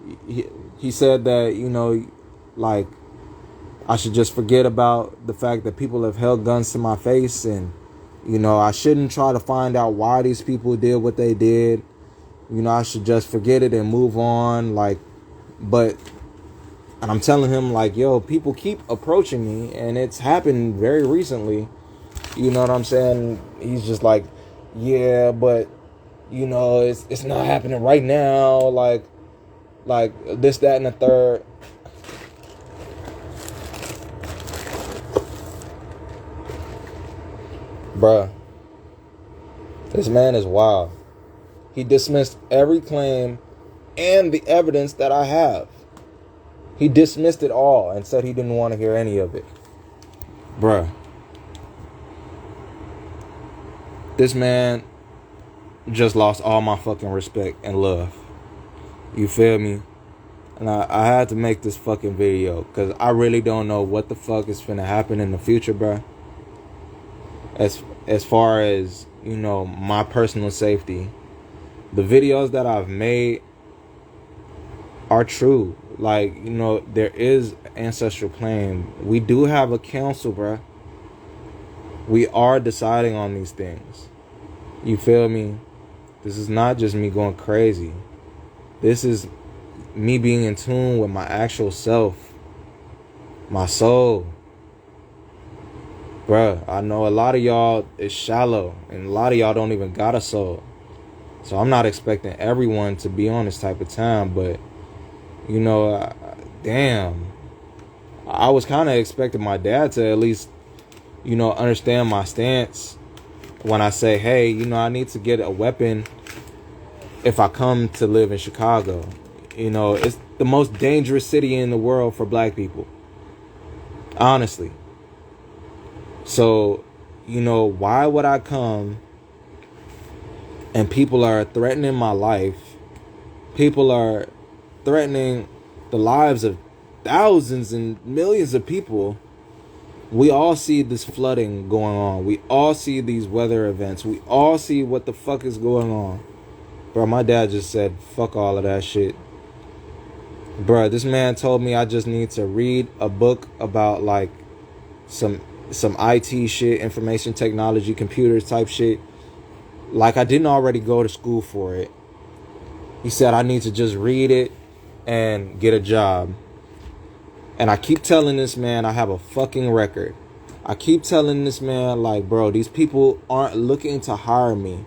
he said that, you know, like, I should just forget about the fact that people have held guns to my face, and, you know, I shouldn't try to find out why these people did what they did. You know, I should just forget it and move on. Like, but And I'm telling him, like, yo, people keep approaching me, and it's happened very recently. You know what I'm saying? He's just like, yeah, but, you know, it's not happening right now. Like this, that, and the third. Bruh, this man is wild. He dismissed every claim and the evidence that I have. He dismissed it all and said he didn't want to hear any of it. Bruh. This man just lost all my fucking respect and love. You feel me? And I had to make this fucking video because I really don't know what the fuck is finna happen in the future, bruh. As far as, you know, my personal safety. The videos that I've made are true. Like, you know, there is ancestral claim. We do have a council, bruh. We are deciding on these things. You feel me? This is not just me going crazy. This is me being in tune with my actual self. My soul. Bruh, I know a lot of y'all is shallow. And a lot of y'all don't even got a soul. So I'm not expecting everyone to be on this type of time. But, you know, damn. I was kind of expecting my dad to at least, you know, understand my stance when I say, hey, you know, I need to get a weapon if I come to live in Chicago. You know, it's the most dangerous city in the world for black people. Honestly. So, you know, why would I come and people are threatening my life? People are threatening the lives of thousands and millions of people. We all see this flooding going on. We all see these weather events. We all see what the fuck is going on. Bro, my dad just said, fuck all of that shit. Bro, this man told me I just need to read a book about like some IT shit, information technology, computers type shit. Like I didn't already go to school for it. He said I need to just read it and get a job. And I keep telling this man I have a fucking record. I keep telling this man, like, bro, these people aren't looking to hire me.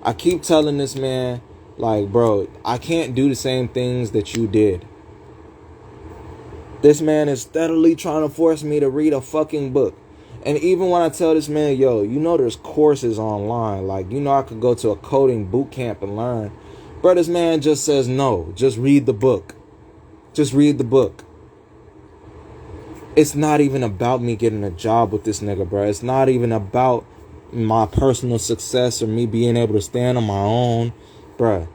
I keep telling this man, like, bro, I can't do the same things that you did. This man is steadily trying to force me to read a fucking book. And even when I tell this man, yo, you know there's courses online. Like, you know I could go to a coding boot camp and learn. Bro, this man just says, no, just read the book. Just read the book. It's not even about me getting a job with this nigga, bro. It's not even about my personal success or me being able to stand on my own. Bro,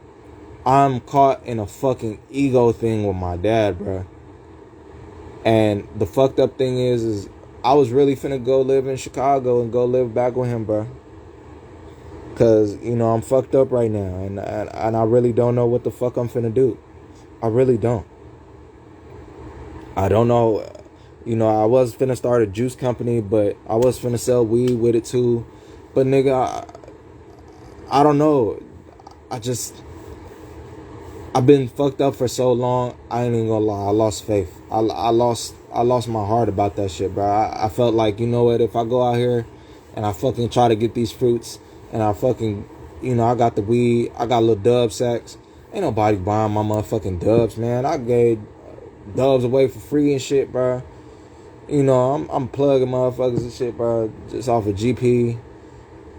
I'm caught in a fucking ego thing with my dad, bro. And the fucked up thing is I was really finna go live in Chicago and go live back with him, bro. Cause, you know, I'm fucked up right now. And I really don't know what the fuck I'm finna do. I really don't. I don't know. You know, I was finna start a juice company, but I was finna sell weed with it too. But nigga, I don't know. I've been fucked up for so long. I ain't even gonna lie. I lost faith. I lost my heart about that shit, bro. I felt like, you know what? If I go out here and I fucking try to get these fruits and I fucking, you know, I got the weed, I got little dub sacks. Ain't nobody buying my motherfucking dubs, man. I gave dubs away for free and shit, bro. You know, I'm plugging motherfuckers and shit, bro, just off of GP.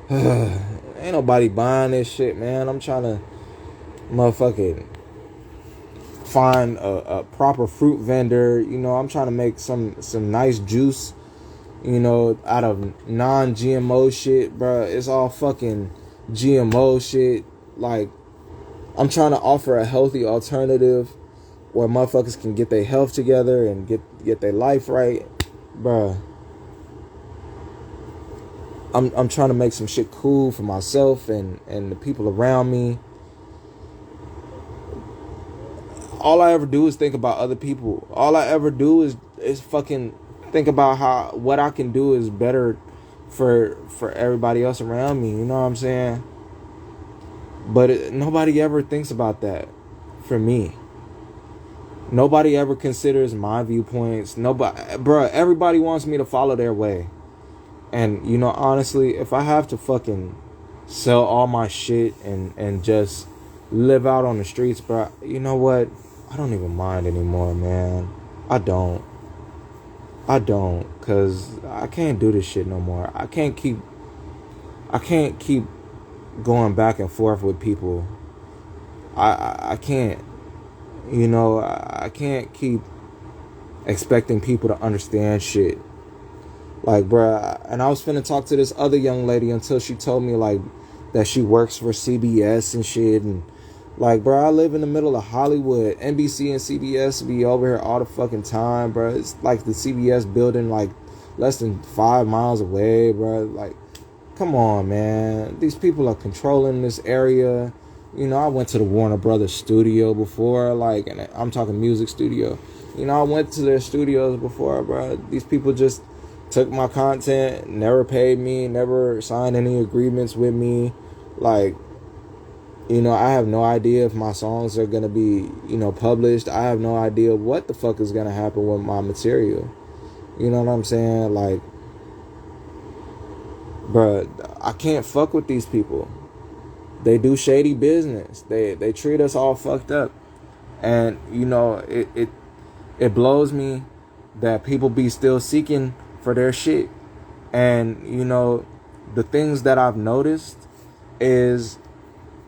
Ain't nobody buying this shit, man. I'm trying to motherfucking find a proper fruit vendor. You know, I'm trying to make some nice juice, you know, out of non-GMO shit, bro. It's all fucking GMO shit. Like, I'm trying to offer a healthy alternative where motherfuckers can get their health together and get their life right, bro. I'm trying to make some shit cool for myself and the people around me. All I ever do is think about other people. All I ever do is fucking think about what I can do is better for everybody else around me. You know what I'm saying? But nobody ever thinks about that for me. Nobody ever considers my viewpoints. Nobody, bruh, everybody wants me to follow their way. And, you know, honestly, if I have to fucking sell all my shit and just live out on the streets, bro, you know what? I don't even mind anymore, man. I don't. Because I can't do this shit no more. I can't keep going back and forth with people. I can't. You know, I can't keep expecting people to understand shit. Like, bruh, and I was finna talk to this other young lady until she told me, like, that she works for CBS and shit. And, like, bruh, I live in the middle of Hollywood. NBC and CBS be over here all the fucking time, bruh. It's like the CBS building, like, less than 5 miles away, bruh. Like, come on, man. These people are controlling this area. You know, I went to the Warner Brothers studio before, like, and I'm talking music studio. You know, I went to their studios before, bruh. These people just took my content, never paid me, never signed any agreements with me. Like, you know, I have no idea if my songs are going to be, you know, published. I have no idea what the fuck is going to happen with my material. You know what I'm saying? Like, bruh, I can't fuck with these people. They do shady business. They treat us all fucked up. And, you know, it blows me that people be still seeking for their shit. And, you know, the things that I've noticed is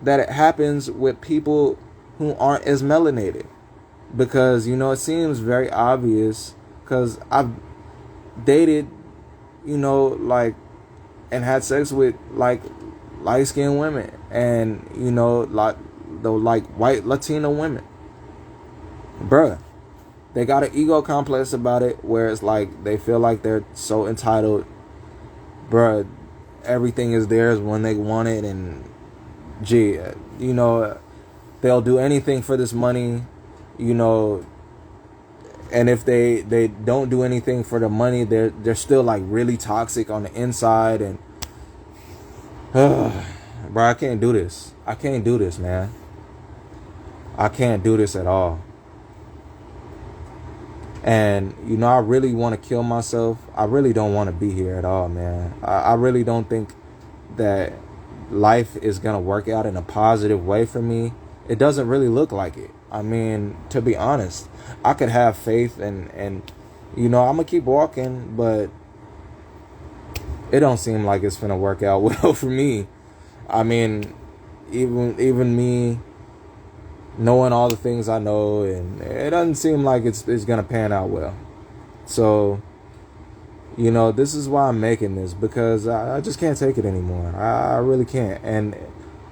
that it happens with people who aren't as melanated. Because, you know, it seems very obvious. Because I've dated, you know, like, and had sex with, like, light-skinned women. And, you know, like white Latino women. Bruh. They got an ego complex about it where it's like they feel like they're so entitled. Bruh, everything is theirs when they want it. And, gee, you know, they'll do anything for this money, you know. And if they don't do anything for the money, they're still, like, really toxic on the inside. And, bro, I can't do this. I can't do this, man. I can't do this at all. And, you know, I really want to kill myself. I really don't want to be here at all, man. I really don't think that life is going to work out in a positive way for me. It doesn't really look like it. I mean, to be honest, I could have faith and you know, I'm going to keep walking, but it don't seem like it's going to work out well for me. I mean, even me knowing all the things I know, and it doesn't seem like it's going to pan out well. So, you know, this is why I'm making this, because I just can't take it anymore. I really can't. And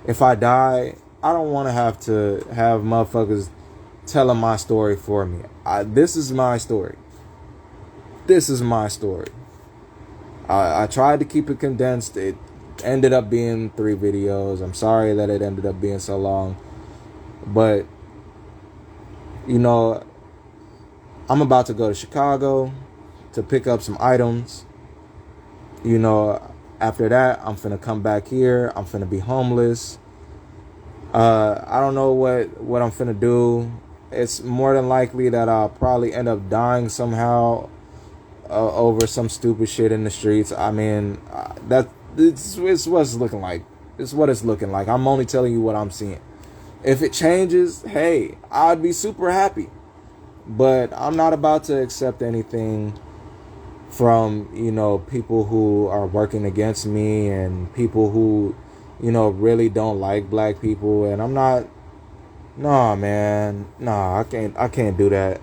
if I die, I don't want to have motherfuckers telling my story for me. This is my story. This is my story. I tried to keep it condensed. It ended up being 3 videos. I'm sorry that it ended up being so long. But, you know, I'm about to go to Chicago to pick up some items. You know, after that, I'm finna come back here. I'm finna be homeless. I don't know what I'm finna do. It's more than likely that I'll probably end up dying somehow over some stupid shit in the streets. I mean, it's what it's looking like. It's what it's looking like. I'm only telling you what I'm seeing. If it changes, hey, I'd be super happy. But I'm not about to accept anything from, you know, people who are working against me and people who, you know, really don't like black people. And I'm not, nah, man, nah, I can't do that.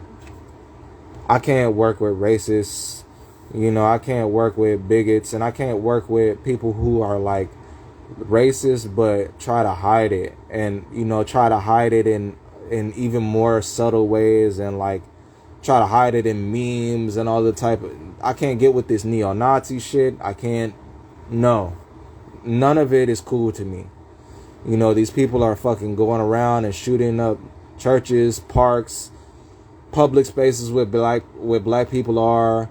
I can't work with racists, you know, I can't work with bigots, and I can't work with people who are like racist but try to hide it, and, you know, try to hide it in even more subtle ways, and like try to hide it in memes and all the type of, I can't get with this neo-Nazi shit. I can't, no, none of it is cool to me. You know, these people are fucking going around and shooting up churches, parks, public spaces where black people are.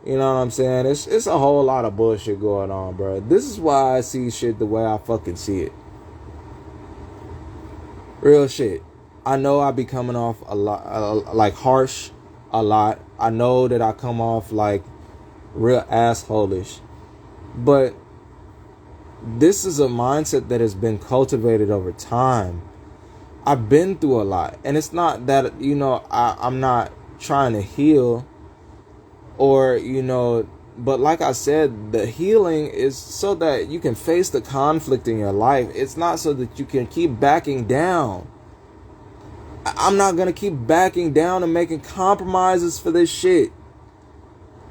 You know what I'm saying? It's a whole lot of bullshit going on, bro. This is why I see shit the way I fucking see it. Real shit. I know I be coming off a lot, like harsh, a lot. I know that I come off like real assholish, but this is a mindset that has been cultivated over time. I've been through a lot, and it's not that, I'm not trying to heal, or but like I said, the healing is so that you can face the conflict in your life. It's not so that you can keep backing down. I'm not gonna keep backing down and making compromises for this shit.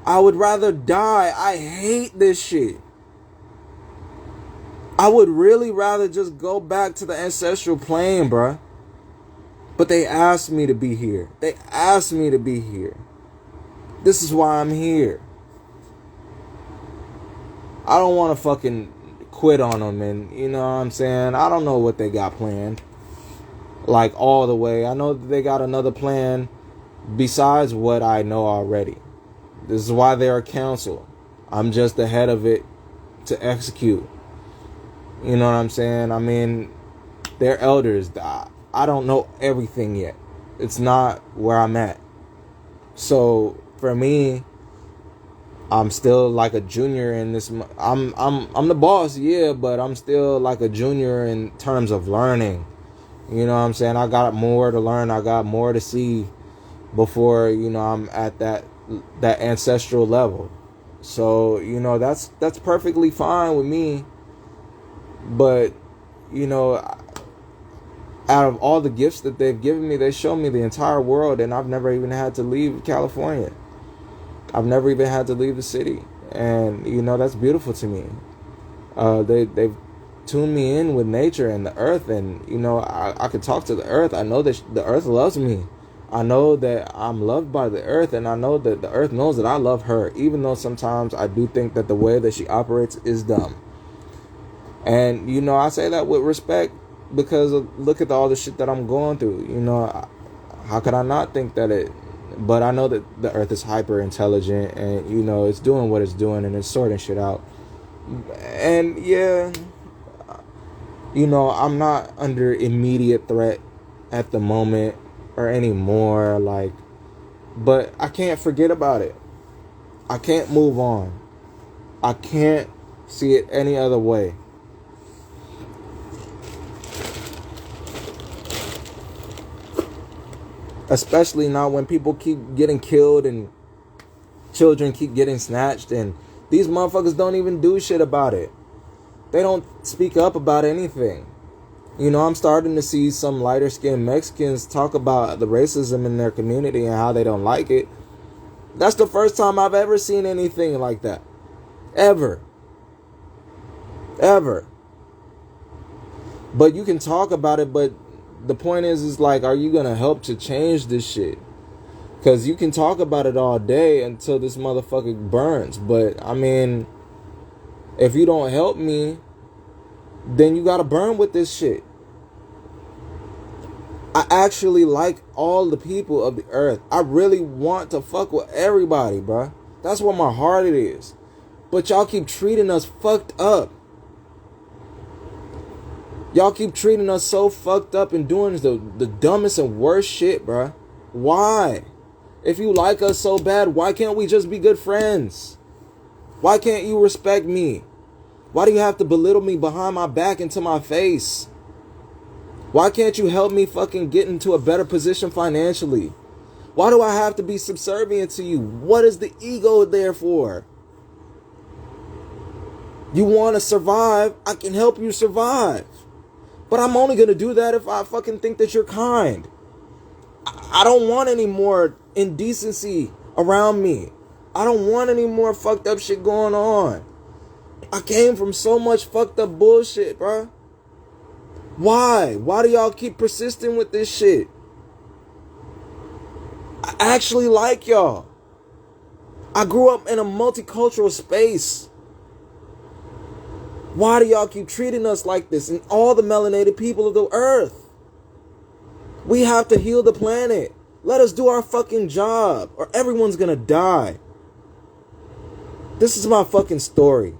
I would rather die. I hate this shit. I would really rather just go back to the ancestral plane, bruh. But they asked me to be here. They asked me to be here. This is why I'm here. I don't want to fucking quit on them, and you know what I'm saying? I don't know what they got planned. Like all the way. I know that they got another plan besides what I know already. This is why they're a council. I'm just the head of it to execute. You know what I'm saying? I mean, they're elders. I don't know everything yet. It's not where I'm at. So for me, I'm still like a junior in this. I'm the boss, yeah, but I'm still like a junior in terms of learning. You know what I'm saying? I got more to learn. I got more to see before, I'm at that ancestral level. So, that's perfectly fine with me. But, out of all the gifts that they've given me, they show me the entire world, and I've never even had to leave California. I've never even had to leave the city. And, that's beautiful to me. They've tuned me in with nature and the earth, and I could talk to the earth. I know that the earth loves me. I know that I'm loved by the earth, and I know that the earth knows that I love her, even though sometimes I do think that the way that she operates is dumb. And I say that with respect, because look at all the shit that I'm going through. How could I not think that it? But I know that the earth is hyper intelligent, and it's doing what it's doing, and it's sorting shit out. And yeah, I'm not under immediate threat at the moment or anymore, but I can't forget about it. I can't move on. I can't see it any other way. Especially now when people keep getting killed and children keep getting snatched, and these motherfuckers don't even do shit about it. They don't speak up about anything. I'm starting to see some lighter skinned Mexicans talk about the racism in their community and how they don't like it. That's the first time I've ever seen anything like that. Ever. But you can talk about it, but the point is like, are you going to help to change this shit? Because you can talk about it all day until this motherfucker burns. But, I mean, if you don't help me, then you got to burn with this shit. I actually like all the people of the earth. I really want to fuck with everybody, bruh. That's where my heart is. But y'all keep treating us fucked up. Y'all keep treating us so fucked up and doing the dumbest and worst shit, bruh. Why? If you like us so bad, why can't we just be good friends? Why can't you respect me? Why do you have to belittle me behind my back and to my face? Why can't you help me fucking get into a better position financially? Why do I have to be subservient to you? What is the ego there for? You want to survive? I can help you survive. But I'm only going to do that if I fucking think that you're kind. I don't want any more indecency around me. I don't want any more fucked up shit going on. I came from so much fucked up bullshit, bruh. Why? Why do y'all keep persisting with this shit? I actually like y'all. I grew up in a multicultural space. Why do y'all keep treating us like this and all the melanated people of the earth? We have to heal the planet. Let us do our fucking job or everyone's gonna die. This is my fucking story.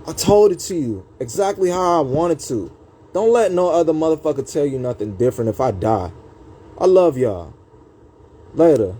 I told it to you exactly how I wanted to. Don't let no other motherfucker tell you nothing different if I die. I love y'all. Later.